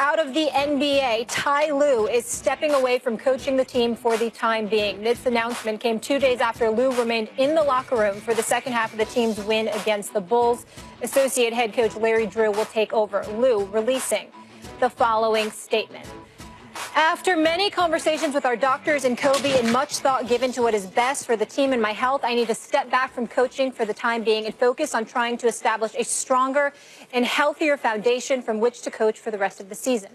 Out of the NBA, Ty Lue is stepping away from coaching the team for the time being. This announcement came 2 days after Lue remained in the locker room for the second half of the team's win against the Bulls. Associate head coach Larry Drew will take over. Lue releasing the following statement. After many conversations with our doctors and Kobe and much thought given to what is best for the team and my health, I need to step back from coaching for the time being and focus on trying to establish a stronger and healthier foundation from which to coach for the rest of the season.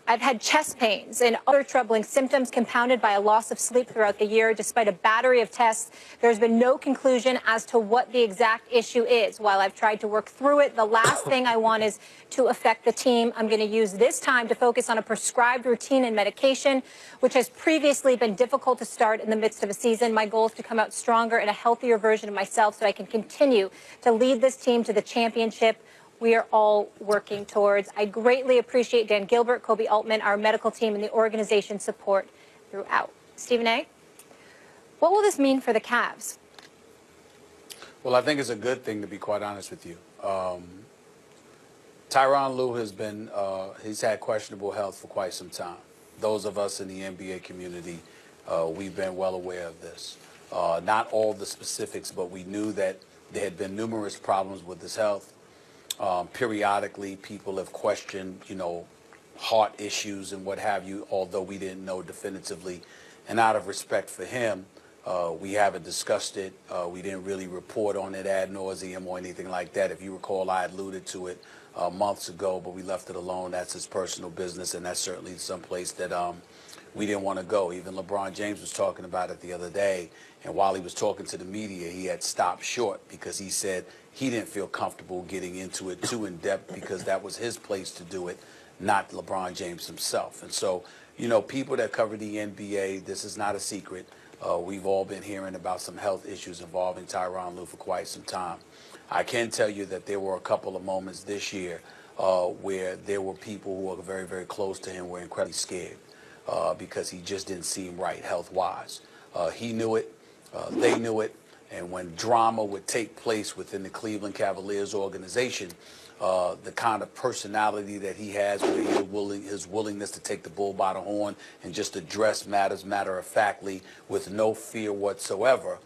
I've had chest pains and other troubling symptoms compounded by a loss of sleep throughout the year. Despite a battery of tests, there's been no conclusion as to what the exact issue is. While I've tried to work through it, the last thing I want is to affect the team. I'm going to use this time to focus on a prescribed routine and medication, which has previously been difficult to start in the midst of a season. My goal is to come out stronger and a healthier version of myself so I can continue to lead this team to the championship we are all working towards. I greatly appreciate Dan Gilbert, Kobe Altman, our medical team, and the organization's support throughout. Stephen A., what will this mean for the Cavs? Well, I think it's a good thing, to be quite honest with you. Tyronn Lue has been, he's had questionable health for quite some time. Those of us in the NBA community, we've been well aware of this. Not all the specifics, but we knew that there had been numerous problems with his health. Periodically, people have questioned, heart issues and what have you, although we didn't know definitively. And out of respect for him, we haven't discussed it. We didn't really report on it ad nauseum or anything like that. If you recall, I alluded to it months ago, but we left it alone. That's his personal business, and that's certainly someplace that we didn't want to go. Even LeBron James was talking about it the other day, and while he was talking to the media, he had stopped short because he said he didn't feel comfortable getting into it too in depth because that was his place to do it, not LeBron James himself. And so, people that cover the NBA, this is not a secret. We've all been hearing about some health issues involving Tyronn Lue for quite some time. I can tell you that there were a couple of moments this year where there were people who were very, very close to him were incredibly scared because he just didn't seem right health-wise. He knew it. They knew it. And when drama would take place within the Cleveland Cavaliers organization, the kind of personality that he has, where his willingness to take the bull by the horn and just address matters matter-of-factly with no fear whatsoever,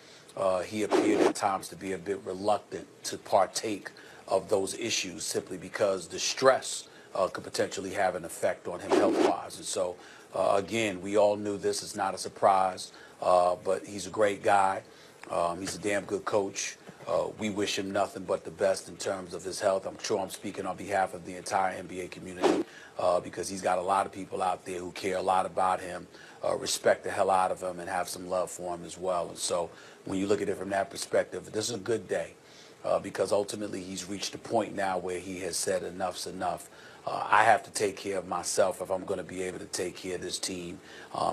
he appeared at times to be a bit reluctant to partake of those issues simply because the stress could potentially have an effect on him health-wise. And so, again, we all knew this is not a surprise, but he's a great guy. He's a damn good coach. We wish him nothing but the best in terms of his health. I'm sure I'm speaking on behalf of the entire NBA community because he's got a lot of people out there who care a lot about him, respect the hell out of him, and have some love for him as well. And so when you look at it from that perspective, this is a good day because ultimately he's reached a point now where he has said enough's enough. I have to take care of myself if I'm going to be able to take care of this team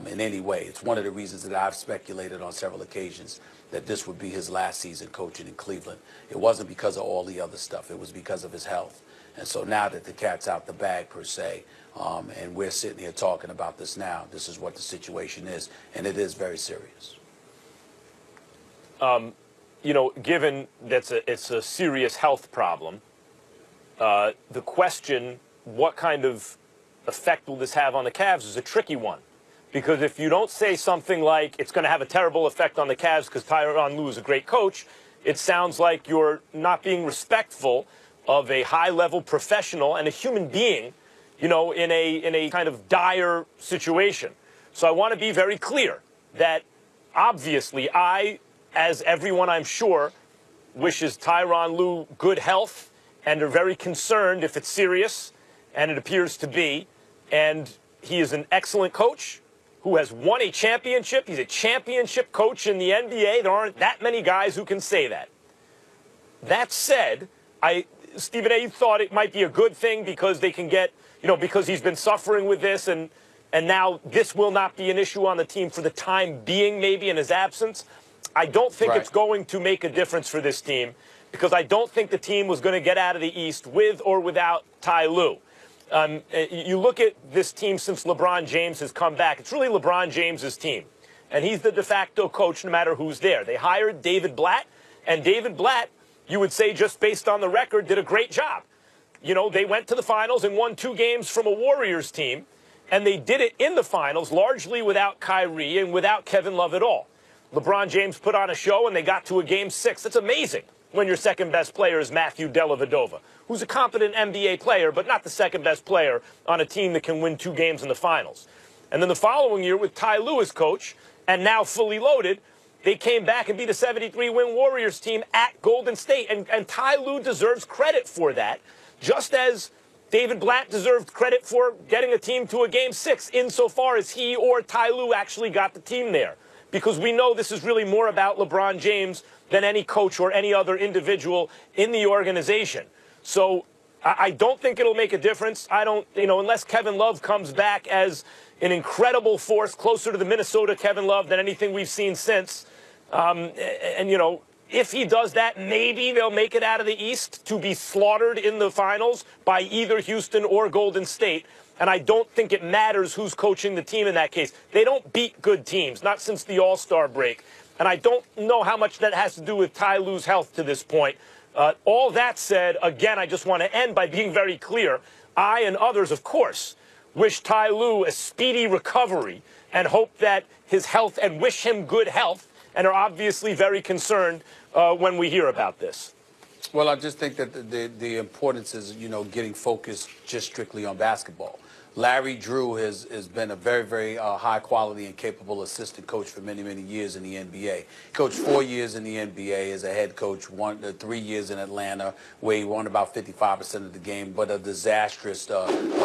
in any way. It's one of the reasons that I've speculated on several occasions that this would be his last season coaching in Cleveland. It wasn't because of all the other stuff. It was because of his health. And so now that the cat's out the bag, per se, and we're sitting here talking about this now, this is what the situation is, and it is very serious. Given that it's a serious health problem, the question, what kind of effect will this have on the Cavs, is a tricky one. Because if you don't say something like it's going to have a terrible effect on the Cavs because Tyronn Lue is a great coach, it sounds like you're not being respectful of a high-level professional and a human being, in a kind of dire situation. So I want to be very clear that obviously I, as everyone I'm sure, wishes Tyronn Lue good health and are very concerned if it's serious, and it appears to be. And he is an excellent coach who has won a championship. He's a championship coach in the NBA. There aren't that many guys who can say that. That said, Stephen A., thought it might be a good thing because they can get, because he's been suffering with this, and now this will not be an issue on the team for the time being, maybe in his absence. I don't think it's going to make a difference for this team because I don't think the team was going to get out of the East with or without Ty Lue. You look at this team since LeBron James has come back. It's really LeBron James's team, and he's the de facto coach no matter who's there. They hired David Blatt, and David Blatt, you would say just based on the record, did a great job. You know, they went to the finals and won 2 games from a Warriors team, and they did it in the finals largely without Kyrie and without Kevin Love at all. LeBron James put on a show, and they got to a Game 6. That's amazing when your second-best player is Matthew Dellavedova, who's a competent NBA player, but not the second-best player on a team that can win 2 games in the finals. And then the following year, with Ty Lue as coach, and now fully loaded, they came back and beat a 73-win Warriors team at Golden State. And Ty Lue deserves credit for that, just as David Blatt deserved credit for getting a team to a Game 6 insofar as he or Ty Lue actually got the team there. Because we know this is really more about LeBron James than any coach or any other individual in the organization. So I don't think it'll make a difference. I don't, unless Kevin Love comes back as an incredible force, closer to the Minnesota Kevin Love than anything we've seen since. If he does that, maybe they'll make it out of the East to be slaughtered in the finals by either Houston or Golden State. And I don't think it matters who's coaching the team in that case. They don't beat good teams, not since the All-Star break. And I don't know how much that has to do with Ty Lue's health to this point. All that said, again, I just want to end by being very clear. I and others, of course, wish Ty Lue a speedy recovery and hope that his health, and wish him good health, and are obviously very concerned when we hear about this. Well, I just think that the importance is, getting focused just strictly on basketball. Larry Drew has been a very, very high-quality and capable assistant coach for many, many years in the NBA. Coached 4 years in the NBA as a head coach, 3 years in Atlanta, where he won about 55% of the game, but a disastrous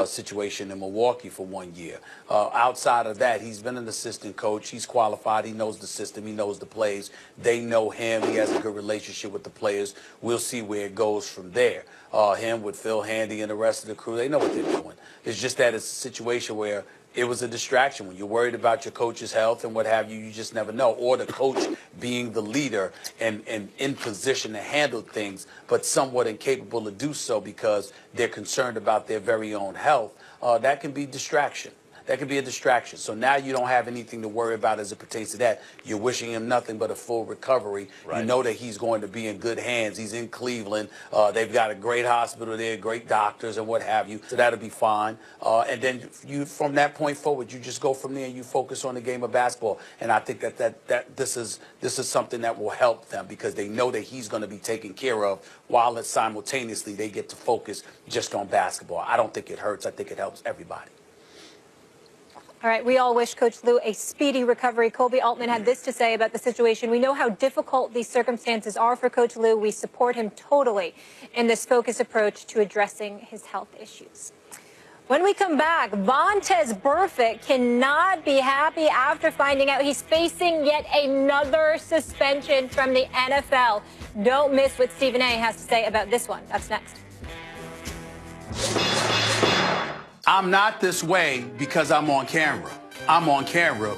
situation in Milwaukee for 1 year. Outside of that, he's been an assistant coach. He's qualified. He knows the system. He knows the plays. They know him. He has a good relationship with the players. We'll see where it goes from there. Him with Phil Handy and the rest of the crew, they know what they're doing. It's just that it's a situation where it was a distraction. When you're worried about your coach's health and what have you, you just never know. Or the coach being the leader and in position to handle things, but somewhat incapable to do so because they're concerned about their very own health, that can be distraction. That could be a distraction. So now you don't have anything to worry about as it pertains to that. You're wishing him nothing but a full recovery. Right. You know that he's going to be in good hands. He's in Cleveland. They've got a great hospital there, great doctors and what have you. So that'll be fine. And then you, from that point forward, you just go from there and you focus on the game of basketball. And I think that this is something that will help them because they know that he's going to be taken care of while simultaneously they get to focus just on basketball. I don't think it hurts. I think it helps everybody. All right, we all wish Coach Lue a speedy recovery. Colby Altman had this to say about the situation. We know how difficult these circumstances are for Coach Lue. We support him totally in this focused approach to addressing his health issues. When we come back, Vontaze Burfict cannot be happy after finding out he's facing yet another suspension from the NFL. Don't miss what Stephen A. has to say about this one. That's next. I'm not this way because I'm on camera. I'm on camera